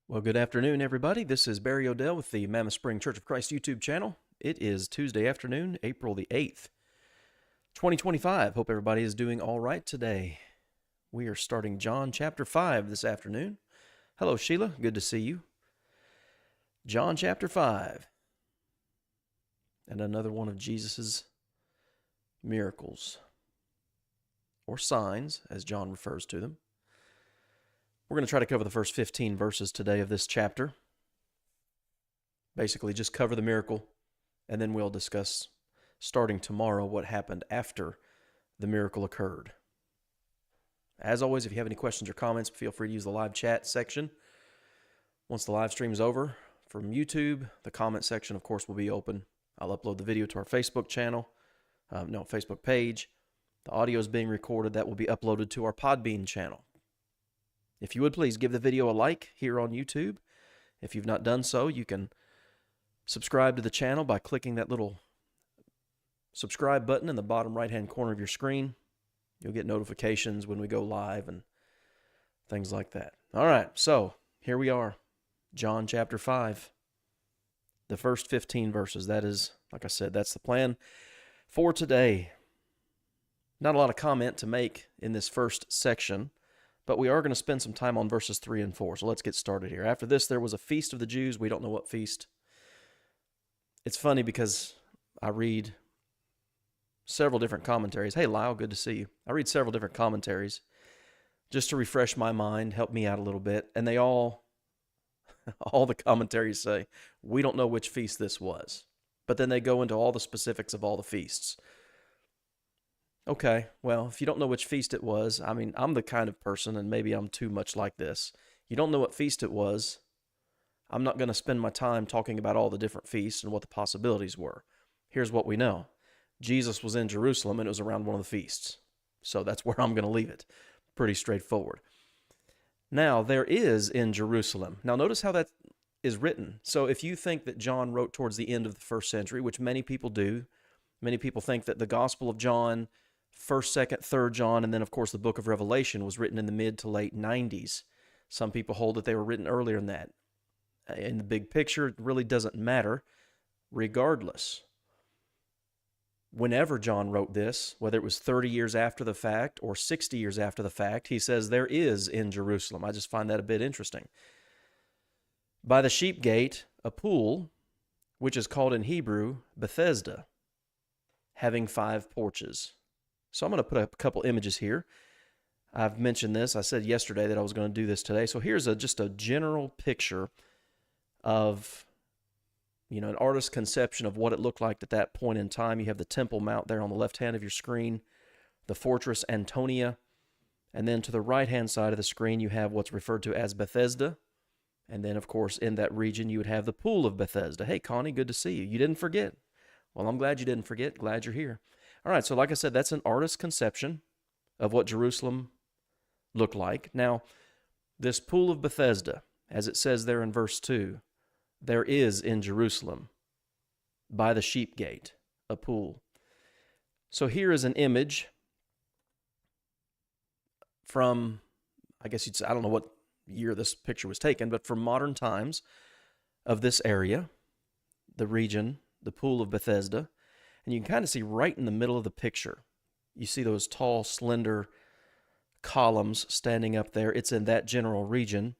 Well, good afternoon, everybody. This is Barry Odell with the Mammoth Spring Church of Christ YouTube channel. It is Tuesday afternoon, April the 8th, 2025. Hope everybody is doing all right today. We are starting John chapter 5 this afternoon. Hello, Sheila. Good to see you. John chapter 5. And another one of Jesus's miracles, or signs, as John refers to them. We're going to try to cover the first 15 verses today of this chapter. Basically, just cover the miracle, and then we'll discuss, starting tomorrow, what happened after the miracle occurred. As always, if you have any questions or comments, feel free to use the live chat section. Once the live stream is over from YouTube, the comment section, of course, will be open. I'll upload the video to our Facebook channel, Facebook page. The audio is being recorded. That will be uploaded to our Podbean channel. If you would please give the video a like here on YouTube. If you've not done so, you can subscribe to the channel by clicking that little subscribe button in the bottom right-hand corner of your screen. You'll get notifications when we go live and things like that. All right, so here we are, John chapter 5, the first 15 verses. That is, like I said, that's the plan for today. Not a lot of comment to make in this first section, but we are going to spend some time on verses 3 and 4. So let's get started here. After this, there was a feast of the Jews. We don't know what feast. It's funny because I read several different commentaries. Hey, Lyle, good to see you. I read several different commentaries just to refresh my mind, help me out a little bit. And they all the commentaries say, we don't know which feast this was. But then they go into all the specifics of all the feasts. Okay, well, if you don't know which feast it was, I mean, I'm the kind of person, and maybe I'm too much like this. You don't know what feast it was, I'm not going to spend my time talking about all the different feasts and what the possibilities were. Here's what we know. Jesus was in Jerusalem, and it was around one of the feasts. So that's where I'm going to leave it. Pretty straightforward. Now, there is in Jerusalem. Now, notice how that is written. So if you think that John wrote towards the end of the first century, which many people do, many people think that the Gospel of John, 1st, 2nd, 3rd John, and then, of course, the book of Revelation was written in the mid to late 90s. Some people hold that they were written earlier than that. In the big picture, it really doesn't matter. Regardless, whenever John wrote this, whether it was 30 years after the fact or 60 years after the fact, he says there is in Jerusalem. I just find that a bit interesting. By the sheep gate, a pool, which is called in Hebrew Bethesda, having 5 porches. So I'm going to put a couple images here. I've mentioned this. I said yesterday that I was going to do this today. So here's just a general picture of, an artist's conception of what it looked like at that point in time. You have the Temple Mount there on the left hand of your screen, the fortress Antonia, and then to the right-hand side of the screen you have what's referred to as Bethesda. And then, of course, in that region you would have the Pool of Bethesda. Hey, Connie, good to see you. You didn't forget. Well, I'm glad you didn't forget. Glad you're here. All right, so like I said, that's an artist's conception of what Jerusalem looked like. Now, this Pool of Bethesda, as it says there in verse 2, there is in Jerusalem, by the sheep gate, a pool. So here is an image from, I guess you'd say, I don't know what year this picture was taken, but from modern times of this area, the region, the Pool of Bethesda. And you can kind of see right in the middle of the picture, you see those tall, slender columns standing up there. It's in that general region,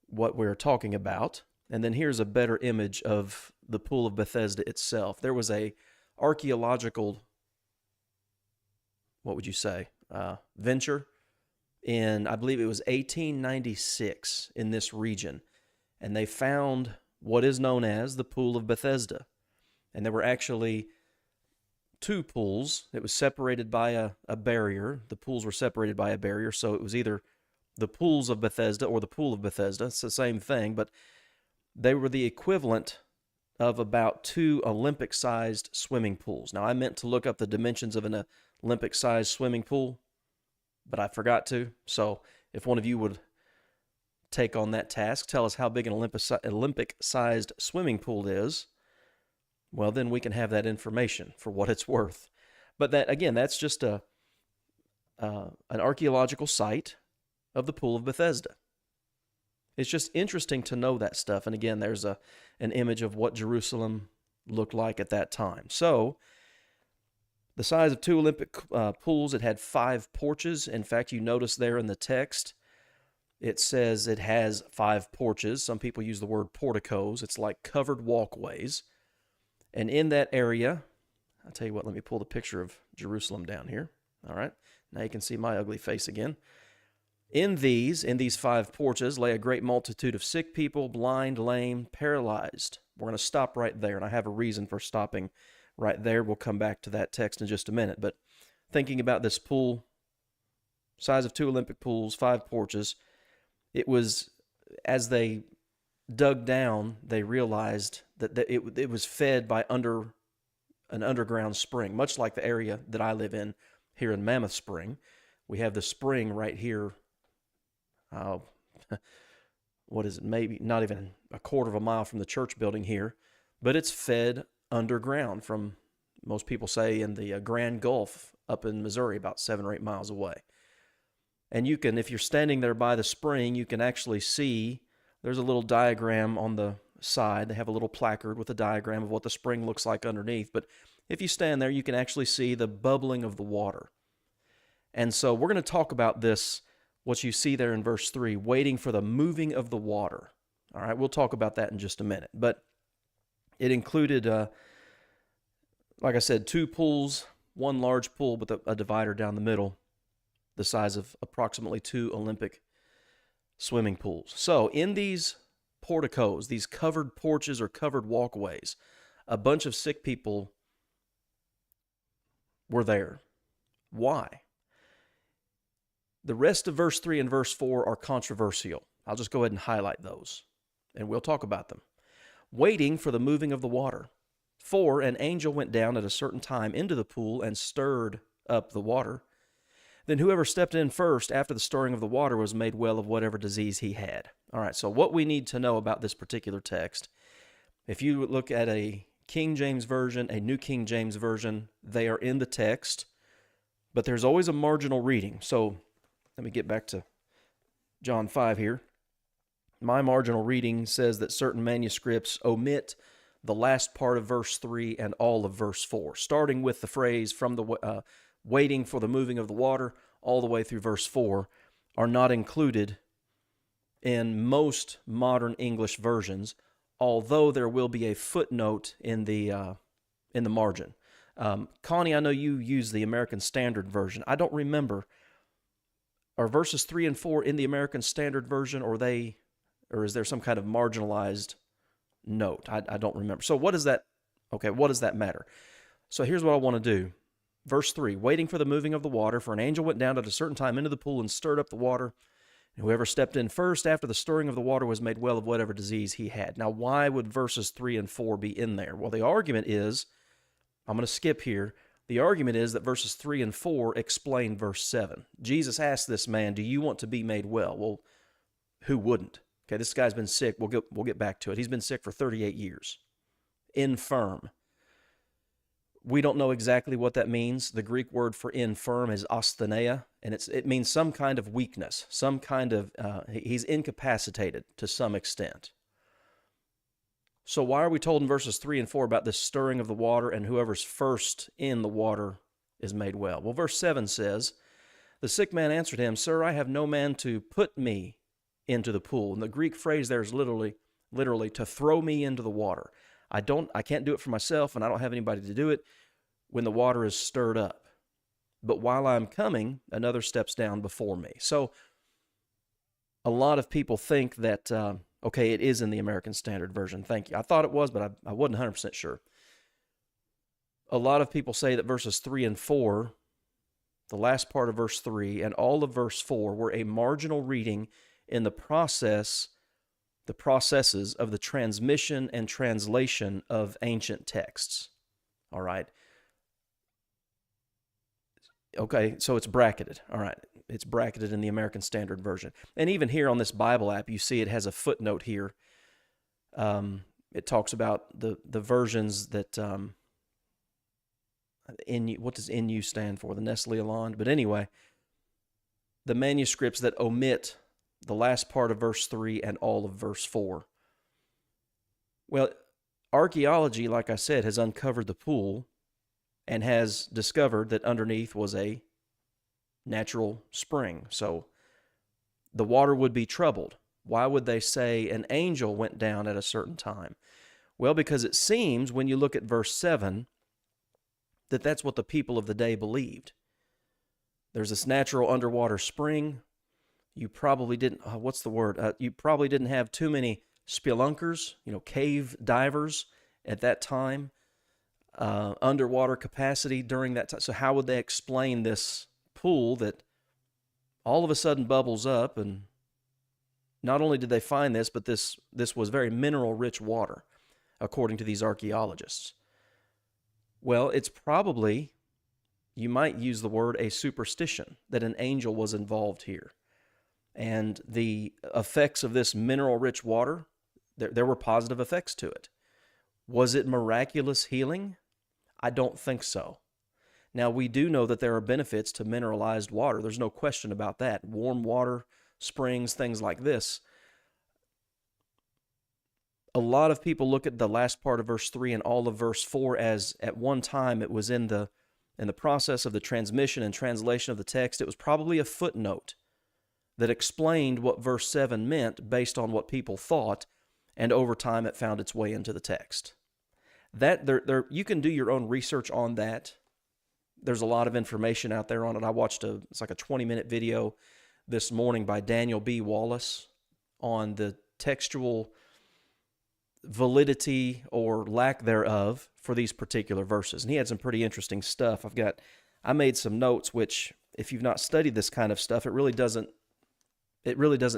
what we're talking about. And then here's a better image of the Pool of Bethesda itself. There was a archaeological, what would you say, venture in, I believe it was 1896 in this region. And they found what is known as the Pool of Bethesda. And there were actually 2 pools. It was separated by a barrier. The pools were separated by a barrier, so it was either the pools of Bethesda or the Pool of Bethesda. It's the same thing, but they were the equivalent of about 2 Olympic-sized swimming pools. Now, I meant to look up the dimensions of an Olympic-sized swimming pool, but I forgot to. So if one of you would take on that task, tell us how big an Olympic-sized swimming pool is, well, then we can have that information for what it's worth. But that, again, that's just an archaeological site of the Pool of Bethesda. It's just interesting to know that stuff. And again, there's an image of what Jerusalem looked like at that time. So, the size of 2 Olympic pools, it had 5 porches. In fact, you notice there in the text, it says it has 5 porches. Some people use the word porticos. It's like covered walkways. And in that area, I'll tell you what, let me pull the picture of Jerusalem down here. All right, now you can see my ugly face again. In these 5 porches lay a great multitude of sick people, blind, lame, paralyzed. We're going to stop right there, and I have a reason for stopping right there. We'll come back to that text in just a minute. But thinking about this pool, size of 2 Olympic pools, 5 porches, it was, as they dug down, they realized that it was fed by an underground spring, much like the area that I live in here in Mammoth Spring. We have the spring right here. What is it? Maybe not even a quarter of a mile from the church building here, but it's fed underground from, most people say, in the Grand Gulf up in Missouri, about 7 or 8 miles away. And you can, if you're standing there by the spring, you can actually see there's a little diagram on the side. They have a little placard with a diagram of what the spring looks like underneath. But if you stand there, you can actually see the bubbling of the water. And so we're going to talk about this, what you see there in verse 3, waiting for the moving of the water. All right, we'll talk about that in just a minute. But it included, like I said, 2 pools, 1 large pool with a divider down the middle, the size of approximately 2 Olympic swimming pools. So in these porticos, these covered porches or covered walkways, a bunch of sick people were there. Why? The rest of verse 3 and verse 4 are controversial. I'll just go ahead and highlight those, and we'll talk about them. Waiting for the moving of the water. For an angel went down at a certain time into the pool and stirred up the water. Then whoever stepped in first after the stirring of the water was made well of whatever disease he had. All right, so what we need to know about this particular text, if you look at a King James Version, a New King James Version, they are in the text, but there's always a marginal reading. So let me get back to John 5 here. My marginal reading says that certain manuscripts omit the last part of verse 3 and all of verse 4, starting with the phrase from the waiting for the moving of the water all the way through verse 4 are not included in most modern English versions, although there will be a footnote in the margin. Connie, I know you use the American Standard Version. I don't remember. Are verses 3 and 4 in the American Standard Version, or is there some kind of marginalized note? I don't remember. So what does that matter? So here's what I want to do. Verse 3, waiting for the moving of the water, for an angel went down at a certain time into the pool and stirred up the water. And whoever stepped in first after the stirring of the water was made well of whatever disease he had. Now, why would verses 3 and 4 be in there? Well, the argument is, I'm going to skip here. The argument is that verses 3 and 4 explain verse 7. Jesus asked this man, do you want to be made well? Well, who wouldn't? Okay, this guy's been sick. We'll get back to it. He's been sick for 38 years. Infirm. We don't know exactly what that means. The Greek word for infirm is asthenia, and it means some kind of weakness, some kind of, he's incapacitated to some extent. So why are we told in verses 3 and 4 about this stirring of the water and whoever's first in the water is made well? Well, verse 7 says, the sick man answered him, Sir, I have no man to put me into the pool. And the Greek phrase there is literally to throw me into the water. I can't do it for myself, and I don't have anybody to do it when the water is stirred up. But while I'm coming, another steps down before me. So a lot of people think that, it is in the American Standard Version. Thank you. I thought it was, but I wasn't 100% sure. A lot of people say that verses 3 and 4, the last part of verse 3 and all of verse 4 were a marginal reading in the processes of the transmission and translation of ancient texts. All right. Okay, so it's bracketed. All right, it's bracketed in the American Standard Version. And even here on this Bible app, you see it has a footnote here. It talks about the versions that, what does NU stand for? The Nestle Aland? But anyway, the manuscripts that omit the last part of verse 3 and all of verse 4? Well, archaeology, like I said, has uncovered the pool and has discovered that underneath was a natural spring. So the water would be troubled. Why would they say an angel went down at a certain time? Well, because it seems when you look at verse 7 that that's what the people of the day believed. There's this natural underwater spring. You probably didn't, you probably didn't have too many spelunkers, cave divers at that time, underwater capacity during that time. So how would they explain this pool that all of a sudden bubbles up? And not only did they find this, but this was very mineral-rich water, according to these archaeologists. Well, it's probably, you might use the word, a superstition that an angel was involved here. And the effects of this mineral-rich water, there were positive effects to it. Was it miraculous healing? I don't think so. Now, we do know that there are benefits to mineralized water. There's no question about that. Warm water, springs, things like this. A lot of people look at the last part of verse 3 and all of verse 4 as at one time it was in the process of the transmission and translation of the text. It was probably a footnote that explained what verse 7 meant based on what people thought, and over time it found its way into the text. That you can do your own research on that. There's a lot of information out there on it. I watched it's like a 20-minute video this morning by Daniel B. Wallace on the textual validity or lack thereof for these particular verses. And he had some pretty interesting stuff. I made some notes, which if you've not studied this kind of stuff, it really doesn't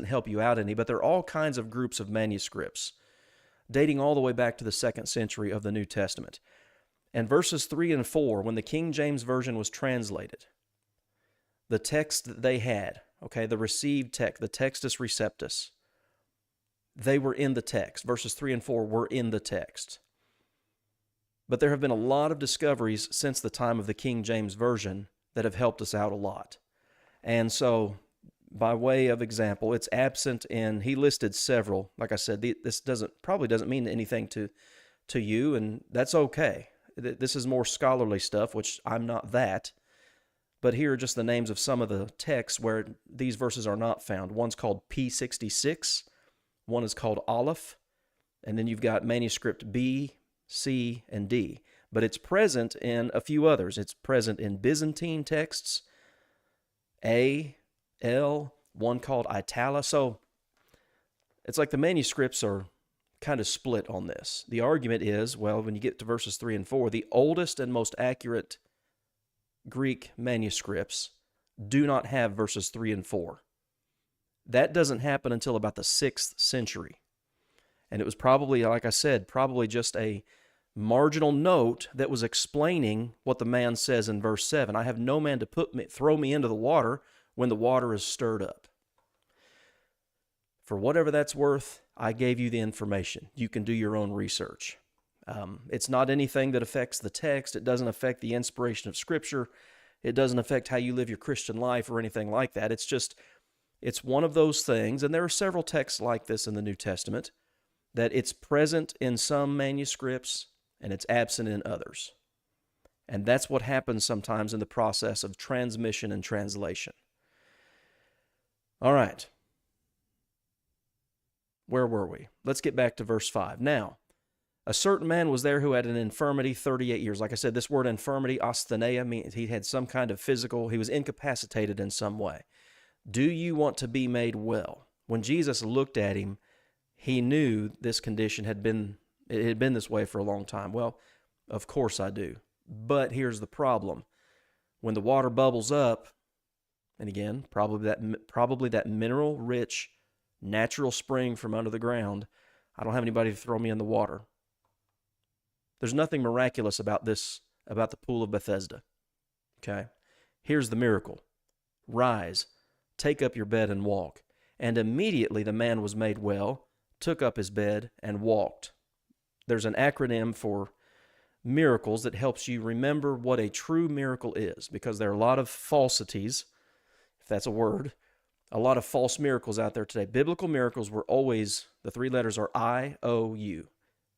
help you out any, but there are all kinds of groups of manuscripts dating all the way back to the 2nd century of the New Testament. And verses 3 and 4, when the King James Version was translated, the text that they had, the received text, the Textus Receptus, they were in the text. Verses 3 and 4 were in the text. But there have been a lot of discoveries since the time of the King James Version that have helped us out a lot. And so, by way of example, it's absent in, he listed several. Like I said, this probably doesn't mean anything to you, and that's okay. This is more scholarly stuff, which I'm not that. But here are just the names of some of the texts where these verses are not found. One's called P66, one is called Aleph, and then you've got manuscript B, C, and D. But it's present in a few others. It's present in Byzantine texts, A, L, one called Itala. So it's like the manuscripts are kind of split on this. The argument is, well, when you get to verses 3 and 4, the oldest and most accurate Greek manuscripts do not have verses 3 and 4. That doesn't happen until about the 6th century. And it was probably, like I said, probably just a marginal note that was explaining what the man says in verse 7. I have no man to throw me into the water when the water is stirred up. For whatever that's worth, I gave you the information. You can do your own research. It's not anything that affects the text. It doesn't affect the inspiration of Scripture. It doesn't affect how you live your Christian life or anything like that. It's one of those things, and there are several texts like this in the New Testament, that it's present in some manuscripts and it's absent in others. And that's what happens sometimes in the process of transmission and translation. All right. Where were we? Let's get back to verse 5. Now, a certain man was there who had an infirmity 38 years. Like I said, this word infirmity, asthenia, means he had some kind of he was incapacitated in some way. Do you want to be made well? When Jesus looked at him, he knew this condition had been this way for a long time. Well, of course I do. But here's the problem. When the water bubbles up, and again, probably that mineral-rich natural spring from under the ground, I don't have anybody to throw me in the water. There's nothing miraculous about the pool of Bethesda. Okay? Here's the miracle. Rise, take up your bed and walk. And immediately the man was made well, took up his bed, and walked. There's an acronym for miracles that helps you remember what a true miracle is, because there are a lot of falsities, if that's a word, A lot of false miracles out there today. Biblical miracles were always, the three letters are IOU,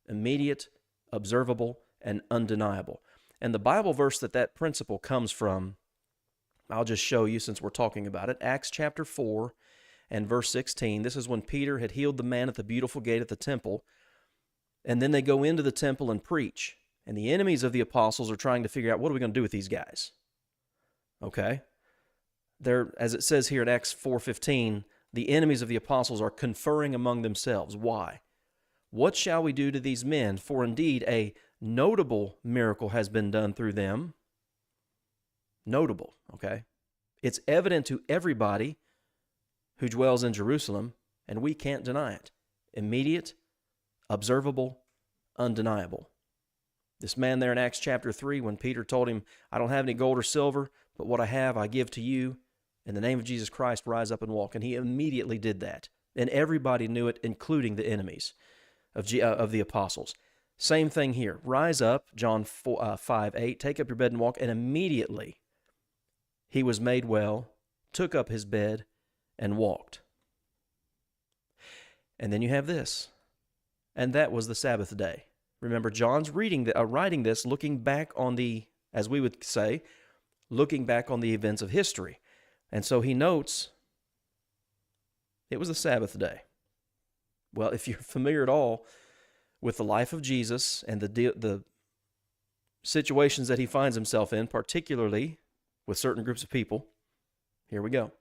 immediate, observable, and undeniable. And the Bible verse that principle comes from, I'll just show you since we're talking about it. Acts chapter 4 and verse 16. This is when Peter had healed the man at the beautiful gate at the temple. And then they go into the temple and preach. And the enemies of the apostles are trying to figure out, what are we going to do with these guys? Okay? They're, as it says here in Acts 4:15, the enemies of the apostles are conferring among themselves. Why? What shall we do to these men? For indeed a notable miracle has been done through them. Notable, okay? It's evident to everybody who dwells in Jerusalem, and we can't deny it. Immediate, observable, undeniable. This man there in Acts chapter 3, when Peter told him, I don't have any gold or silver, but what I have I give to you. In the name of Jesus Christ, rise up and walk. And he immediately did that. And everybody knew it, including the enemies of the apostles. Same thing here. Rise up, John 5:8, take up your bed and walk. And immediately he was made well, took up his bed, and walked. And then you have this. And that was the Sabbath day. Remember, John's writing this, looking back on the, as we would say, looking back on the events of history. And so he notes, it was the Sabbath day. Well, if you're familiar at all with the life of Jesus and the situations that he finds himself in, particularly with certain groups of people, here we go.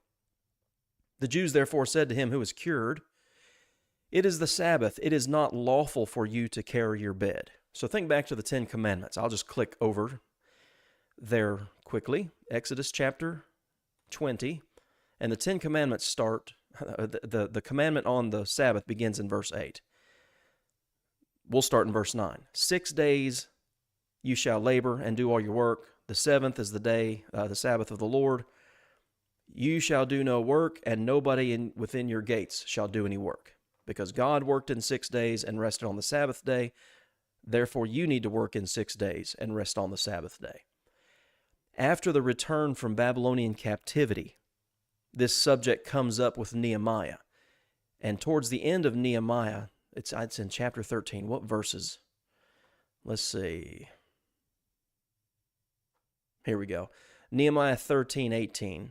The Jews therefore said to him who was cured, it is the Sabbath. It is not lawful for you to carry your bed. So think back to the Ten Commandments. I'll just click over there quickly. Exodus chapter 20. And the Ten Commandments start, the commandment on the Sabbath begins in verse 8. We'll start in verse 9. 6 days you shall labor and do all your work. The seventh is the day, the Sabbath of the Lord. You shall do no work, and nobody within your gates shall do any work. Because God worked in 6 days and rested on the Sabbath day. Therefore, you need to work in 6 days and rest on the Sabbath day. After the return from Babylonian captivity, this subject comes up with Nehemiah. And towards the end of Nehemiah, it's in chapter 13. What verses? Let's see. Here we go. Nehemiah 13:18.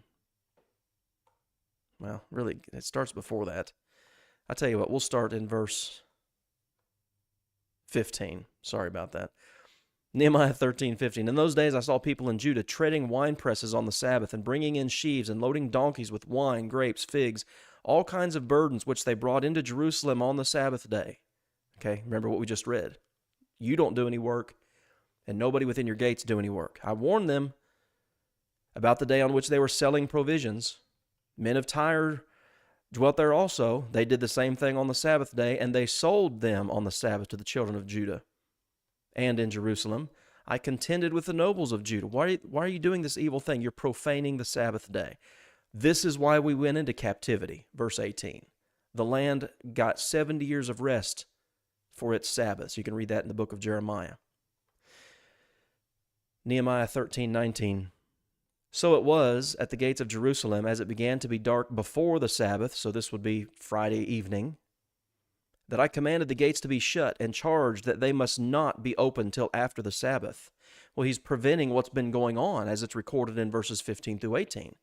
Well, really, it starts before that. I'll tell you what, we'll start in verse 15. Sorry about that. Nehemiah 13:15. In those days I saw people in Judah treading wine presses on the Sabbath and bringing in sheaves and loading donkeys with wine, grapes, figs, all kinds of burdens which they brought into Jerusalem on the Sabbath day. Okay, remember what we just read. You don't do any work, and nobody within your gates do any work. I warned them about the day on which they were selling provisions. Men of Tyre dwelt there also. They did the same thing on the Sabbath day, and they sold them on the Sabbath to the children of Judah. And in Jerusalem, I contended with the nobles of Judah. Why are you doing this evil thing? You're profaning the Sabbath day. This is why we went into captivity. Verse 18. The land got 70 years of rest for its Sabbaths. You can read that in the book of Jeremiah. Nehemiah 13:19. So it was at the gates of Jerusalem as it began to be dark before the Sabbath, so this would be Friday evening, that I commanded the gates to be shut and charged that they must not be opened till after the Sabbath. Well, he's preventing what's been going on as it's recorded in verses 15 through 18.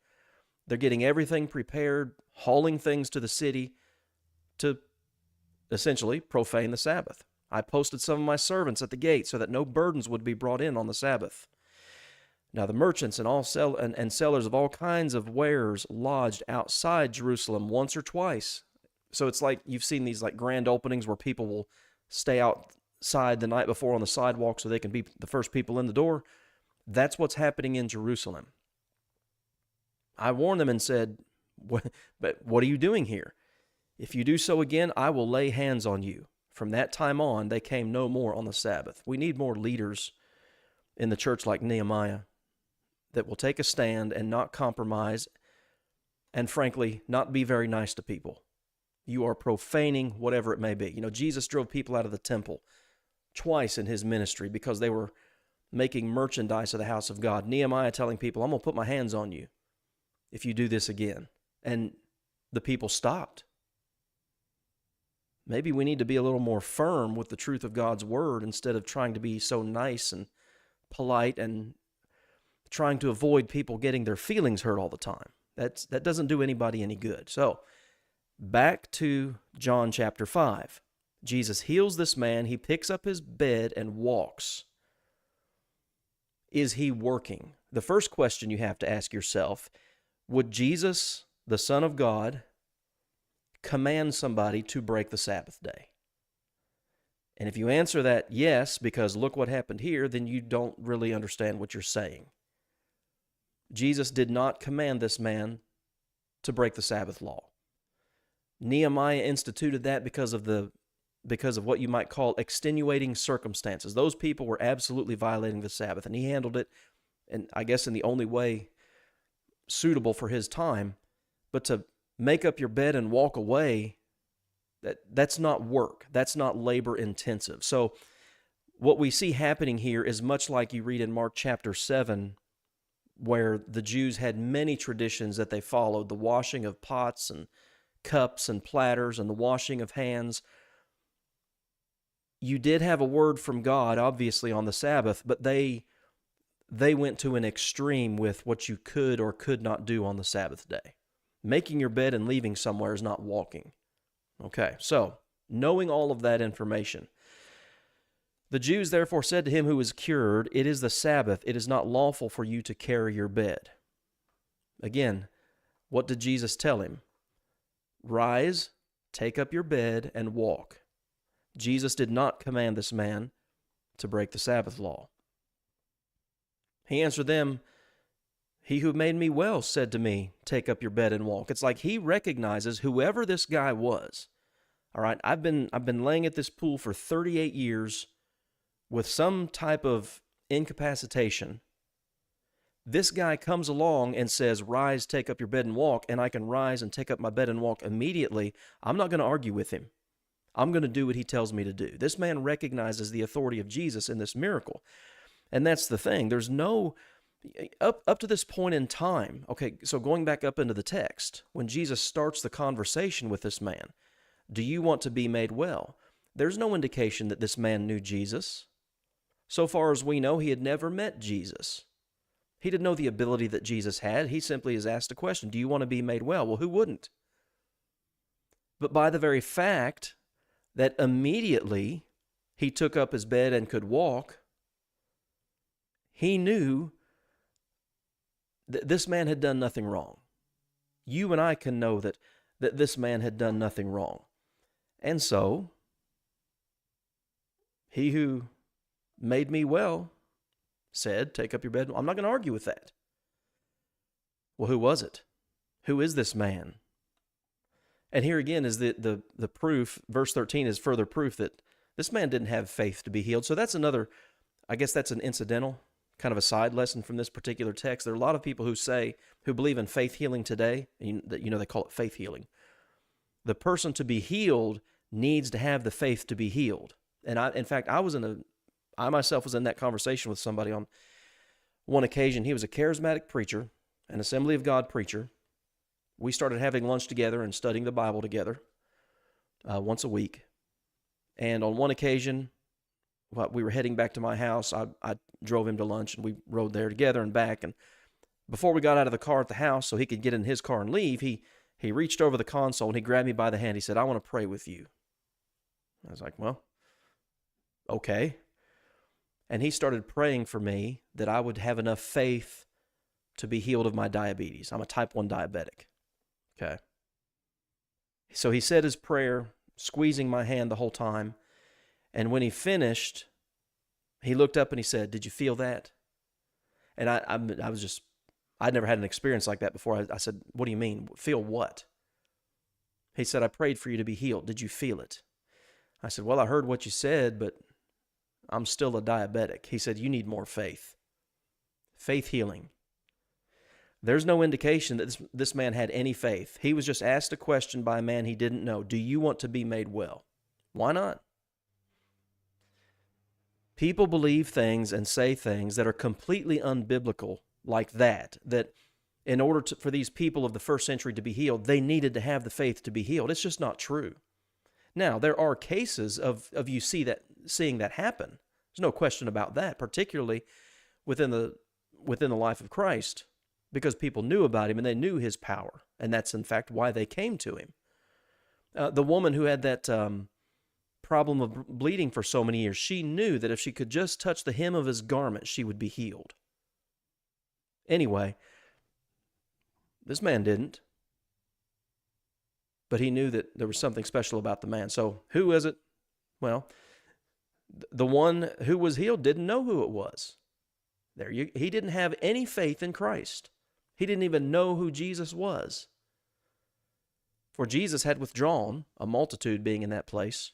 They're getting everything prepared, hauling things to the city to essentially profane the Sabbath. I posted some of my servants at the gate so that no burdens would be brought in on the Sabbath. Now the merchants and all sellers of all kinds of wares lodged outside Jerusalem once or twice. So it's like you've seen these like grand openings where people will stay outside the night before on the sidewalk so they can be the first people in the door. That's what's happening in Jerusalem. I warned them and said, but what are you doing here? If you do so again, I will lay hands on you. From that time on, they came no more on the Sabbath. We need more leaders in the church like Nehemiah that will take a stand and not compromise and, frankly, not be very nice to people. You are profaning whatever it may be. You know, Jesus drove people out of the temple twice in his ministry because they were making merchandise of the house of God. Nehemiah telling people, I'm going to put my hands on you if you do this again. And the people stopped. Maybe we need to be a little more firm with the truth of God's word instead of trying to be so nice and polite and trying to avoid people getting their feelings hurt all the time. That doesn't do anybody any good. So, back to John chapter 5. Jesus heals this man. He picks up his bed and walks. Is he working? The first question you have to ask yourself, would Jesus, the Son of God, command somebody to break the Sabbath day? And if you answer that yes, because look what happened here, then you don't really understand what you're saying. Jesus did not command this man to break the Sabbath law. Nehemiah instituted that because of what you might call extenuating circumstances. Those people were absolutely violating the Sabbath, and he handled it, and I guess in the only way suitable for his time. But to make up your bed and walk away, that's not work. That's not labor intensive. So what we see happening here is much like you read in Mark chapter 7, where the Jews had many traditions that they followed, the washing of pots and cups and platters and the washing of hands. You did have a word from God, obviously, on the Sabbath, but they went to an extreme with what you could or could not do on the Sabbath day. Making your bed and leaving somewhere is not walking. Okay, so knowing all of that information, the Jews therefore said to him who was cured, "It is the Sabbath. It is not lawful for you to carry your bed." Again, what did Jesus tell him? Rise, take up your bed, and walk. Jesus did not command this man to break the Sabbath law. He answered them, "He who made me well said to me, take up your bed and walk." It's like he recognizes whoever this guy was. All right, I've been laying at this pool for 38 years with some type of incapacitation. This guy comes along and says, "Rise, take up your bed and walk," and I can rise and take up my bed and walk immediately. I'm not going to argue with him. I'm going to do what he tells me to do. This man recognizes the authority of Jesus in this miracle. And that's the thing. There's no, up to this point in time, okay, so going back up into the text, when Jesus starts the conversation with this man, do you want to be made well? There's no indication that this man knew Jesus. So far as we know, he had never met Jesus. He didn't know the ability that Jesus had. He simply is asked a question, do you want to be made well? Well, who wouldn't? But by the very fact that immediately he took up his bed and could walk, he knew that this man had done nothing wrong. You and I can know that this man had done nothing wrong. And so, he who made me well said, take up your bed. I'm not going to argue with that. Well, who was it? Who is this man? And here again is the proof. Verse 13 is further proof that this man didn't have faith to be healed. So that's another, I guess that's an incidental, kind of a side lesson from this particular text. There are a lot of people who believe in faith healing today, and they call it faith healing. The person to be healed needs to have the faith to be healed. And I myself was in that conversation with somebody on one occasion. He was a charismatic preacher, an Assembly of God preacher. We started having lunch together and studying the Bible together once a week. And on one occasion, we were heading back to my house. I drove him to lunch, and we rode there together and back. And before we got out of the car at the house so he could get in his car and leave, he reached over the console and he grabbed me by the hand. He said, "I want to pray with you." I was like, well, okay. And he started praying for me that I would have enough faith to be healed of my diabetes. I'm a type 1 diabetic. Okay. So he said his prayer, squeezing my hand the whole time. And when he finished, he looked up and he said, "Did you feel that?" And I'd never had an experience like that before. I said, "What do you mean? Feel what?" He said, "I prayed for you to be healed. Did you feel it?" I said, "Well, I heard what you said, but I'm still a diabetic." He said, "You need more faith." Faith healing. There's no indication that this man had any faith. He was just asked a question by a man he didn't know. Do you want to be made well? Why not? People believe things and say things that are completely unbiblical like that in order for these people of the first century to be healed, they needed to have the faith to be healed. It's just not true. Now, there are cases of you seeing that happen. There's no question about that, particularly within the life of Christ, because people knew about him and they knew his power, and that's in fact why they came to him. The woman who had that problem of bleeding for so many years, she knew that if she could just touch the hem of his garment, she would be healed. Anyway, this man didn't. But he knew that there was something special about the man. So who is it? Well, the one who was healed didn't know who it was. He didn't have any faith in Christ. He didn't even know who Jesus was. For Jesus had withdrawn, a multitude being in that place.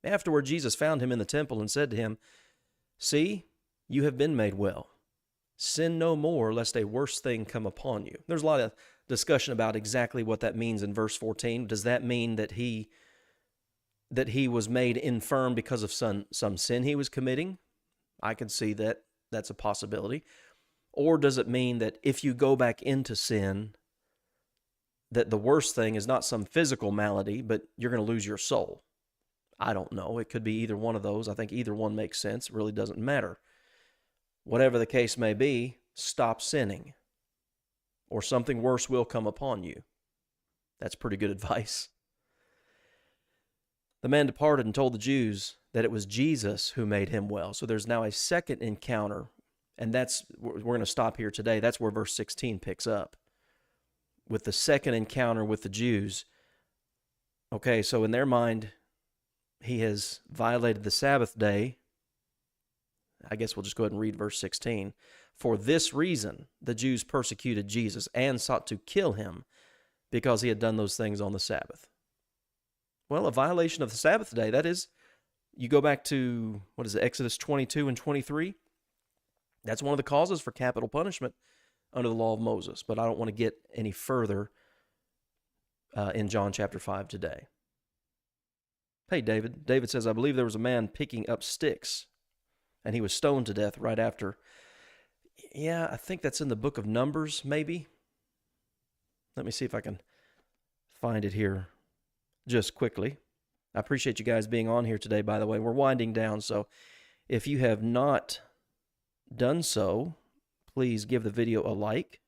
Afterward, Jesus found him in the temple and said to him, "See, you have been made well. Sin no more, lest a worse thing come upon you." There's a lot of discussion about exactly what that means in verse 14. Does that mean that he was made infirm because of some sin he was committing? I can see that that's a possibility. Or does it mean that if you go back into sin, that the worst thing is not some physical malady, but you're going to lose your soul? I don't know. It could be either one of those. I think either one makes sense. It really doesn't matter. Whatever the case may be, stop sinning, or something worse will come upon you. That's pretty good advice. The man departed and told the Jews that it was Jesus who made him well. So there's now a second encounter, and we're going to stop here today. That's where verse 16 picks up, with the second encounter with the Jews. Okay, so in their mind, he has violated the Sabbath day. I guess we'll just go ahead and read verse 16. For this reason, the Jews persecuted Jesus and sought to kill him, because he had done those things on the Sabbath. Well, a violation of the Sabbath day, that is, you go back to, Exodus 22 and 23? That's one of the causes for capital punishment under the law of Moses. But I don't want to get any further in John chapter 5 today. Hey, David. David says, I believe there was a man picking up sticks, and he was stoned to death right after. Yeah, I think that's in the book of Numbers, maybe. Let me see if I can find it here just quickly. I appreciate you guys being on here today, by the way. We're winding down, so if you have not done so, please give the video a like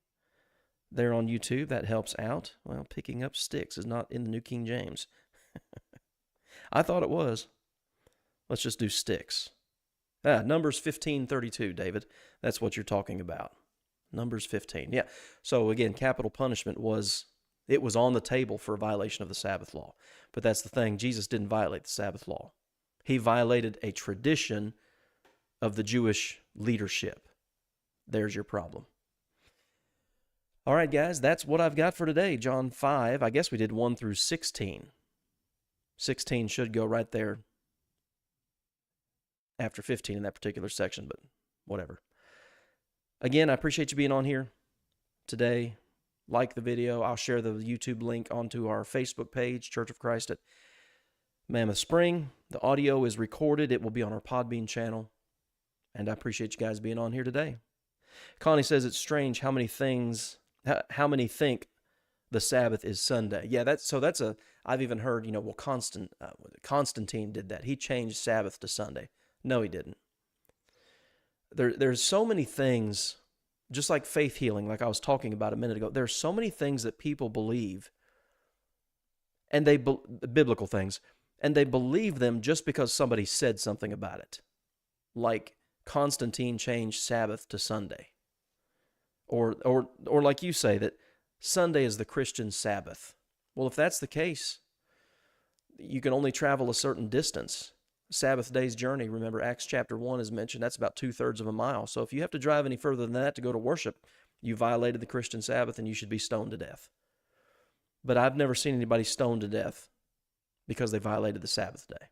there on YouTube. That helps out. Well, picking up sticks is not in the New King James. I thought it was. Let's just do sticks. Numbers 15:32, David. That's what you're talking about. Numbers 15. Yeah. So again, capital punishment was on the table for a violation of the Sabbath law. But that's the thing. Jesus didn't violate the Sabbath law. He violated a tradition of the Jewish leadership. There's your problem. All right, guys, that's what I've got for today. John 5. I guess we did 1 through 16. 16 should go right there after 15 in that particular section, but whatever. Again, I appreciate you being on here today. Like the video. I'll share the YouTube link onto our Facebook page, Church of Christ at Mammoth Spring. The audio is recorded. It will be on our Podbean channel. And I appreciate you guys being on here today. Connie says it's strange how many think the Sabbath is Sunday. Yeah, I've even heard, Constantine did that. He changed Sabbath to Sunday. No, he didn't. There's so many things, just like faith healing, like I was talking about a minute ago. There's so many things that people believe, and biblical things, and they believe them just because somebody said something about it. Like Constantine changed Sabbath to Sunday. Or like you say, that Sunday is the Christian Sabbath. Well, if that's the case, you can only travel a certain distance. Sabbath day's journey, remember Acts chapter 1 is mentioned, that's about 2/3 of a mile. So if you have to drive any further than that to go to worship, you violated the Christian Sabbath and you should be stoned to death. But I've never seen anybody stoned to death because they violated the Sabbath day.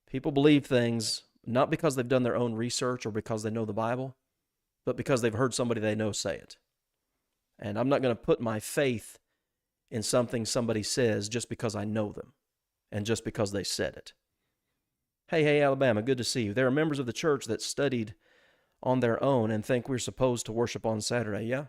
People believe things not because they've done their own research or because they know the Bible, but because they've heard somebody they know say it. And I'm not going to put my faith in something somebody says just because I know them and just because they said it. Hey, Alabama, good to see you. There are members of the church that studied on their own and think we're supposed to worship on Saturday. Yeah.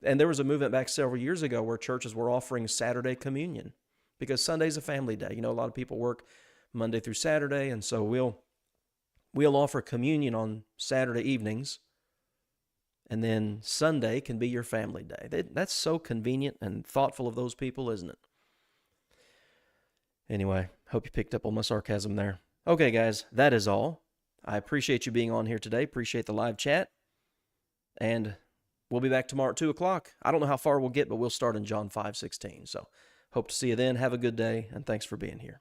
And there was a movement back several years ago where churches were offering Saturday communion because Sunday's a family day. You know, a lot of people work Monday through Saturday, and so we'll offer communion on Saturday evenings, and then Sunday can be your family day. That's so convenient and thoughtful of those people, isn't it? Anyway, hope you picked up on my sarcasm there. Okay, guys, that is all. I appreciate you being on here today. Appreciate the live chat. And we'll be back tomorrow at 2 o'clock. I don't know how far we'll get, but we'll start in John 5:16. So hope to see you then. Have a good day, and thanks for being here.